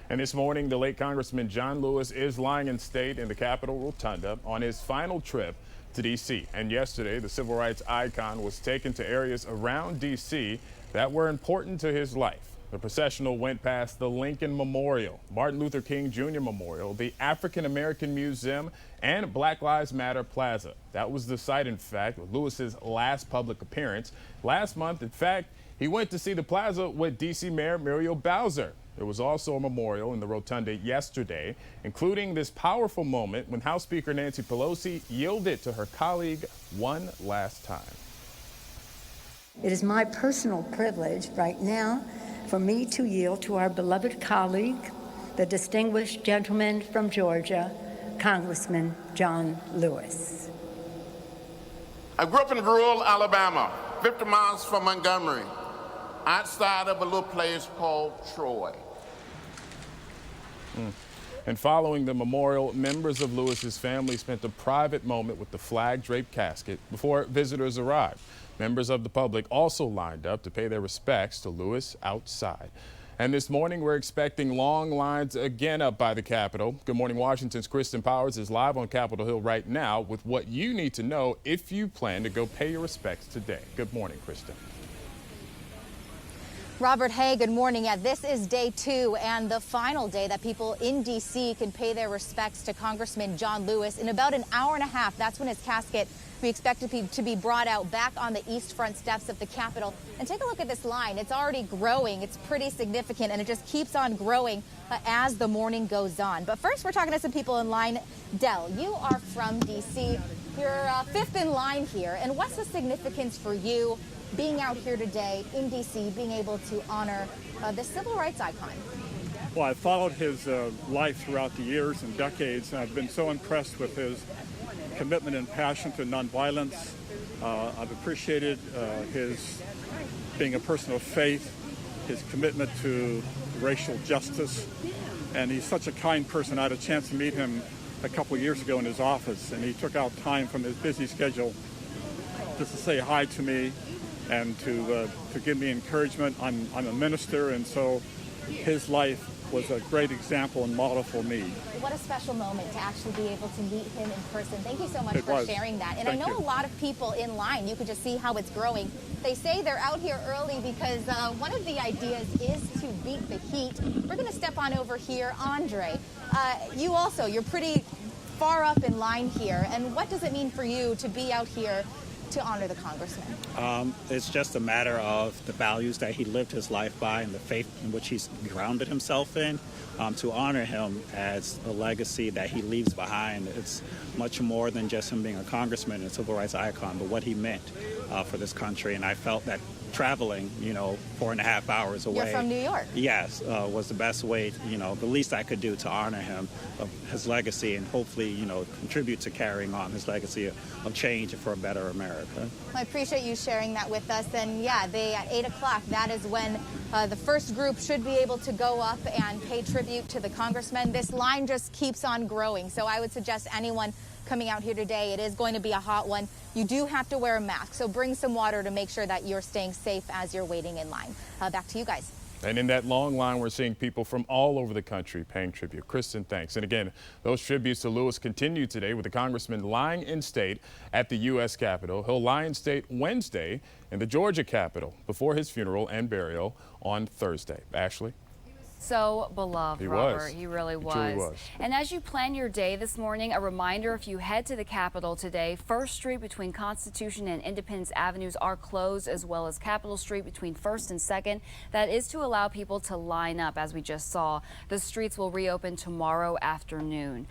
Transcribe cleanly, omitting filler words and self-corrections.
And this morning, the late Congressman John Lewis is lying in state in the Capitol Rotunda on his final trip to D.C. And yesterday, the civil rights icon was taken to areas around D.C. that were important to his life. The processional went past the Lincoln Memorial, Martin Luther King Jr. Memorial, the African American Museum, and Black Lives Matter Plaza. That was the site, in fact, of Lewis's last public appearance. Last month, in fact, he went to see the plaza with D.C. Mayor Muriel Bowser. There was also a memorial in the Rotunda yesterday, including this powerful moment when House Speaker Nancy Pelosi yielded to her colleague one last time. It is my personal privilege right now for me to yield to our beloved colleague, the distinguished gentleman from Georgia, Congressman John Lewis. I grew up in rural Alabama, 50 miles from Montgomery, outside of a little place called Troy. And following the memorial, members of Lewis's family spent a private moment with the flag-draped casket before visitors arrived. Members of the public also lined up to pay their respects to Lewis outside. And this morning, we're expecting long lines again up by the Capitol. Good Morning Washington's Kristen Powers is live on Capitol Hill right now with what you need to know if you plan to go pay your respects today. Good morning, Kristen. Robert, hey, good morning. Yeah, this is day 2 and the final day that people in D.C. can pay their respects to Congressman John Lewis. In about an hour and a half, that's when his casket we expect to be brought out back on the east front steps of the Capitol. And take a look at this line. It's already growing. It's pretty significant, and it just keeps on growing as the morning goes on. But first, we're talking to some people in line. Dell, you are from D.C. You're fifth in line here. And what's the significance for you being out here today in D.C., being able to honor the civil rights icon? Well, I've followed his life throughout the years and decades, and I've been so impressed with his commitment and passion to nonviolence. I've appreciated his being a person of faith, his commitment to racial justice, and he's such a kind person. I had a chance to meet him a couple years ago in his office, and he took out time from his busy schedule just to say hi to me and to give me encouragement. I'm a minister, and so his life was a great example and model for me. What a special moment to actually be able to meet him in person. Thank you so much for sharing that. And I know a lot of people in line, you could just see how it's growing. They say they're out here early because one of the ideas is to beat the heat. We're going to step on over here. Andre, you're pretty far up in line here. And what does it mean for you to be out here to honor the congressman? It's just a matter of the values that he lived his life by and the faith in which he's grounded himself in. To honor him as a legacy that he leaves behind. It's much more than just him being a congressman and a civil rights icon, but what he meant for this country. And I felt that traveling, 4.5 hours away. You're from New York. Yes, was the best way, the least I could do to honor him, of his legacy, and hopefully, contribute to carrying on his legacy of change for a better America. I appreciate you sharing that with us. And yeah, at 8 o'clock, that is when the first group should be able to go up and pay tribute to the congressman. This line just keeps on growing. So I would suggest anyone coming out here today, it is going to be a hot one. You do have to wear a mask, so bring some water to make sure that you're staying safe as you're waiting in line. Back to you guys. And in that long line, we're seeing people from all over the country paying tribute. Kristen, thanks. And again, those tributes to Lewis continue today with the congressman lying in state at the U.S. Capitol. He'll lie in state Wednesday in the Georgia Capitol before his funeral and burial on Thursday. Ashley? So beloved, Robert. He really was. Truly was. And as you plan your day this morning, a reminder, if you head to the Capitol today, 1st Street between Constitution and Independence Avenues are closed, as well as Capitol Street between 1st and 2nd. That is to allow people to line up, as we just saw. The streets will reopen tomorrow afternoon.